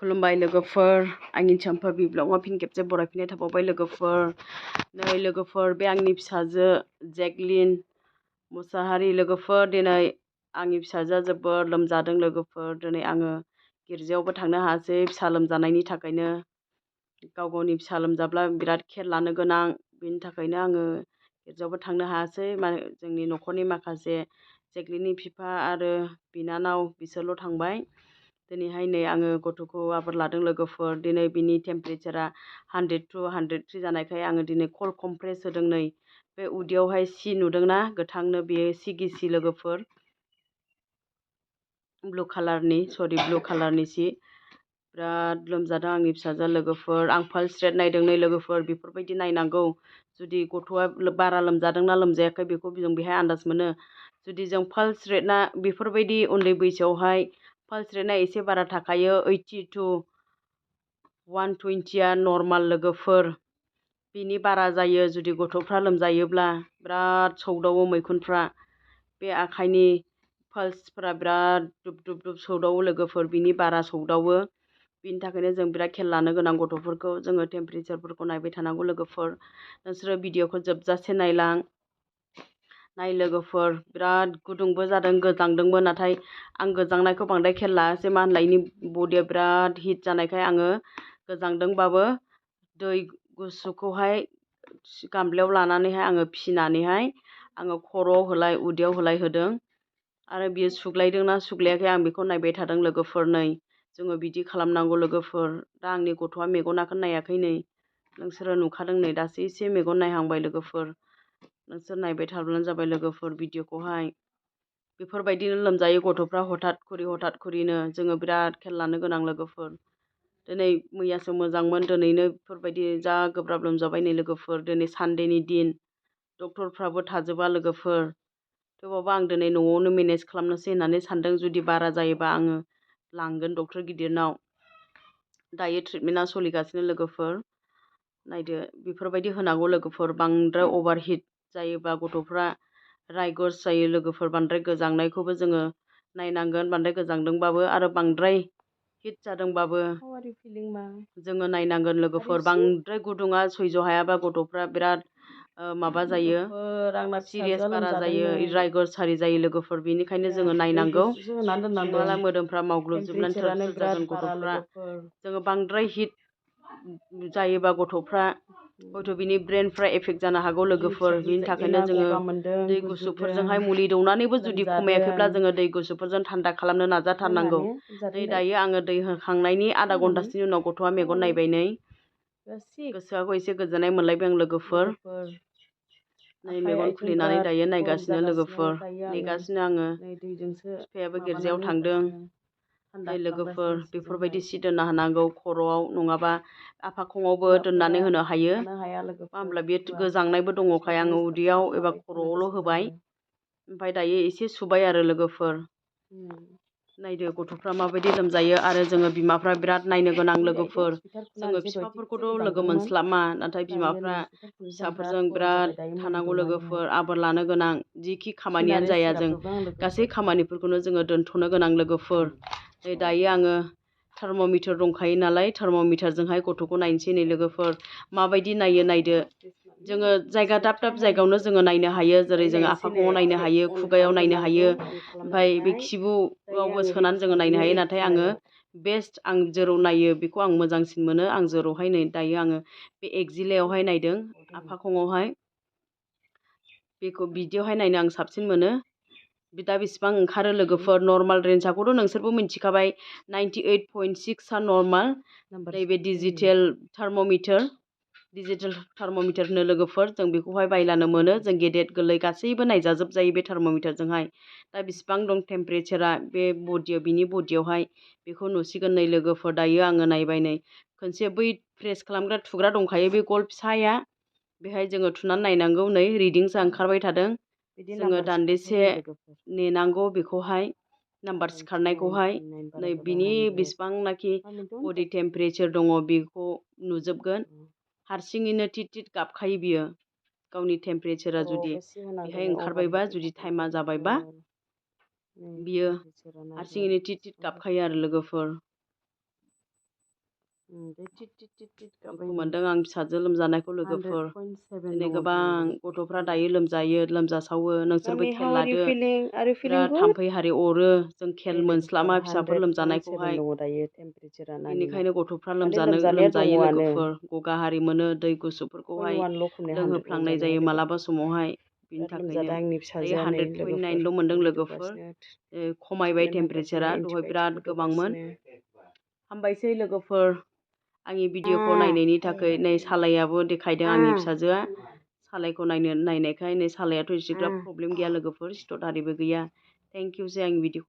खुलुमबाय लोगोफोर आंनि चम्पा ब्लगाव फिन खेबसे बरायफिननाय थाबावबाय लोगोफोर। नै लोगोफोर बे आंनि फिसाजो जेकलिन मुसाहारि लोगोफोर। दिनै आंनि फिसाजोआ जोबोर लोमजादों लोगोफोर। दिनै आङो गिर्जायावबो थांनो हायासै फिसा लोमजानायनि थाखायनो। गाव गावनि फिसा लोमजाब्ला बिराद केयार लानो गोनां, बेनि थाखायनो आङो गिर्जायावबो थांनो हायासै। जोंनि न'खरनि माखासे जेकलिननि बिफा आरो बिनानाव बिसोरल' थांबाय। दिनैहाय नै आङो गथ'खौ आबोर लादों लोगोफोर। दिनै बिनि टेम्पारेचारा 100 to 103 जानायखाय आङो दिनै कल्ड कमप्रेस होदों। नै बे उदैयावहाय सि नुदोंना गोथांनो, बेयो सि गिसि लोगोफोर, ब्लु कालारनि सि। बिराद लोमजादों आंनि फिसाजोआ लोगोफोर। आं पाल्स रेट नायदों नै लोगोफोर। बेफोरबायदि नायनांगौ, जुदि गथ'आ बारा लोमजादोंना लोमजायाखै बेखौ जों बेहाय आन्दाज मोनो। जुदि जों पाल्स रेटआ बेफोरबायदि उन्दै बैसोआवहाय पाल्स रेटआ एसे बारा थाखायो, 80 to 120 नर्माल लोगोफोर। बिनि बारा जायो जुदि गथ'फ्रा लोमजायोब्ला। बिराद सौदावो मैखुनफ्रा, बे आखाइनि पाल्सफ्रा बिराद दुब दुब दुब सौदावो लोगोफोर। बिनि बारा सौदावो, बिनि थाखायनो जों बिराद खेल लानो गोनां गथ'फोरखौ। जोङो टेम्पारेचारफोरखौ नायबाय थानांगौ लोगोफोर। नोंसोरो भिडिअखौ जोबजासे नायलां। नाय लोगोफोर, बिराद गुदुंबो जादों गोजांदोंबो, नाथाय आं गोजांनायखौ बांद्राय खेल लायासै। मा होनलाय इनि बडिया बिराद हिट जानायखाय आङो गोजांदोंबाबो दै गुसुखौहाय गामलायाव लानानैहाय आङो फिनानैहाय आङो खर'आव होलाय उदैयाव होलाय होदों। आरो बियो सुग्लायदोंना सुग्लायाखै आं बेखौ नायबाय थादों लोगोफोर। नै जोङो बिदि खालामनांगौ लोगोफोर। दा आंनि गथ'आ मेगनाखौ नायाखै, नै नोंसोरो नुखादों, नै दासो एसे मेगन नायहांबाय लोगोफोर। नोंसोर नायबाय थाब्लानो जाबाय लोगोफोर भिडिअखौहाय। बेफोरबायदिनो लोमजायो गथ'फ्रा हथात खरिनो। जोङो बिराद खेल लानो गोनां लोगोफोर। दिनै मैयासो मोजांमोन, दिनैनो बेफोरबायदि जा गोब्राब लोमजाबाय नै लोगोफोर। दिनै सानडेनि दिन, डक्टरफ्राबो थाजोबा लोगोफोर। थेवबाबो आं दिनै न'आवनो मेनेज खालामनोसै होननानै सानदों। जुदि बारा जायोबा आङो लांगोन डक्टर गिदिरनाव। दायो ट्रिटमेन्टआ सोलिगासिनो लोगोफोर। नायदो, बेफोरबायदि होनांगौ लोगोफोर। बांद्राय अभार हिट जायोबा गथ'फ्रा रायगस जायो लोगोफोर। बांद्राय गोजांनायखौबो जोङो नायनांगोन, बांद्राय गोजांदोंबाबो आरो बांद्राय हिट जादोंबाबो जोङो नायनांगोन लोगोफोर। बांद्राय गुदुङा सैज' हायाबा गथ'फ्रा बिराद माबा जायो, सिरियास बारा जायो, रायगसारि जायो लोगोफोर। बेनिखायनो जोङो नायनांगौ, नङाब्ला मोदोमफ्रा मावग्लुबजोबनानै थोर-थोर जागोन गथ'फ्रा। जोङो बांद्राय हिट जायोबा गथ'फ्रा हयथ' बिनि ब्रेनफ्रा एफेक्ट जानो हागौ लोगोफोर। बिनि थाखायनो जोङो दै गुसुफोरजोंहाय मुलि दौनानैबो जुदि खमायाखैब्ला जोङो दै गुसुफोरजों थान्दा खालामनो नाजाथारनांगौ। नै दायो आङो दै होखांनायनि आधा घन्टासोनि उनाव गथ'आ मेगन नायबाय। नै गोसोआखौ एसे गोजोननाय मोनलायबाय आं लोगोफोर। नै मेगन खुलिनानै दायो नायगासिनो लोगोफोर, नेगासिनो आङो। बिफायाबो गिर्जायाव थांदों। नै लोगोफोर, बेफोरबायदि सि दोनना होनांगौ खर'आव, नङाबा आफाखङावबो दोननानै होनो हायो। मा होमब्ला बेयो गोजांनायबो दङखाय आङो उदैयाव एबा खर'आवल' होबाय। ओमफ्राय दायो एसे सुबाय आरो लोगोफोर। नायदो गथ'फ्रा माबायदि लोमजायो, आरो जोङो बिमाफ्रा बिराद नायनो गोनां लोगोफोर। जोङो बिफाफोरखौथ' लोगो मोनस्लाबा, नाथाय बिमाफ्रा फिसाफोरजों बिराद थानांगौ लोगोफोर, आबोर लानो गोनां। जिखि खामानियानो जाया, जों गासै खामानिफोरखौनो जोङो दोनथ'नो गोनां लोगोफोर। नै दायो आङो थार्म'मिटार दंखायो नालाय, थार्म'मिटारजोंहाय गथ'खौ नायनोसै नै लोगोफोर। माबायदि नायो नायदो। जोङो जायगा दाब दाब जायगायावनो जोङो नायनो हायो। जेरै जोङो आफाखङाव नायनो हायो, खुगायाव नायनो हायो, ओमफ्राय बे खिबुआवबो सोनानै जोङो नायनो हायो। नाथाय आङो बेस्ट, आं जेराव नायो बेखौ आं मोजांसिन मोनो। आं जेरावहाय नै दायो आङो बे एक्जिलायावहाय नायदों, आफाखङावहाय। बेखौ बिदियावहाय नायनो आं साबसिन मोनो। दा बेसिबां ओंखारो लोगोफोर, नर्माल रेन्जखौथ' नोंसोरबो मिथिखाबाय। 98.6 नर्माल। नैबे डिजिटेल थार्म'मिटार होनो लोगोफोर। जों बेखौहाय बायलानो मोनो। जों गेदेर गोरलै गासैबो नायजाजोबजायो बे थार्म'मिटारजोंहाय। दा बेसिबां दं टेम्पारेचारा बे बडियाव, बिनि बडियावहाय बेखौ नुसिगोन नै लोगोफोर। दायो आङो नायबाय। नै खनसे बै प्रेस खालामग्रा थुग्रा दंखायो, बे गल फिसाया, बेहाय जोङो थुनानै नायनांगौ। नै रिडिंसआ ओंखारबाय थादों। जोङो दान्दिसे नेनांगौ बेखौहाय, नाम्बार सिखारनायखौहाय। नै बिनि बेसिबांनाखि बडि टेम्पारेचार दङ बेखौ नुजोबगोन। हारसिङैनो थिट थिट गाबखायो बियो, गावनि टेम्पारेचारा जुदि बेहाय ओंखारबायबा, जुदि टाइमा जाबायबा बियो हारसिङैनो थिट थिट गाबखायो आरो लोगोफोर। दुखु मोनदों आं फिसाजो लोमजानायखौ लोगोफोर। दिनै गोबां गथ'फ्रा दायो लोमजायो, लोमजासावो। नोंसोरबो खेल लादो। बिराद थाम्फै हारि अरो। जों खेल मोनस्लाबा फिसाफोर लोमजानायखौहाय। बेनिखायनो गथ'फ्रा लोमजायो लोगोफोर। गगा हारि मोनो, दै गुसुफोरखौहाय लोंहोफ्लांनाय जायो मालाबा समावहाय। बिनि थाखायनो दायो 100.9ल' मोनदों लोगोफोर। खमायबाय टेम्पारेचारा, दहाय बिराद गोबांमोन। हामबायसै लोगोफोर आंनि भिडिअखौ नायनायनि थाखाय। नै सालायाबो देखायदों आंनि फिसाजोआ। सालायखौ नायनायखाय नै सालायाथ' एसेग्राब प्रब्लेम गैया लोगोफोर, सिथर आरिबो गैया। थेंक इउसै आंनि भिडिअ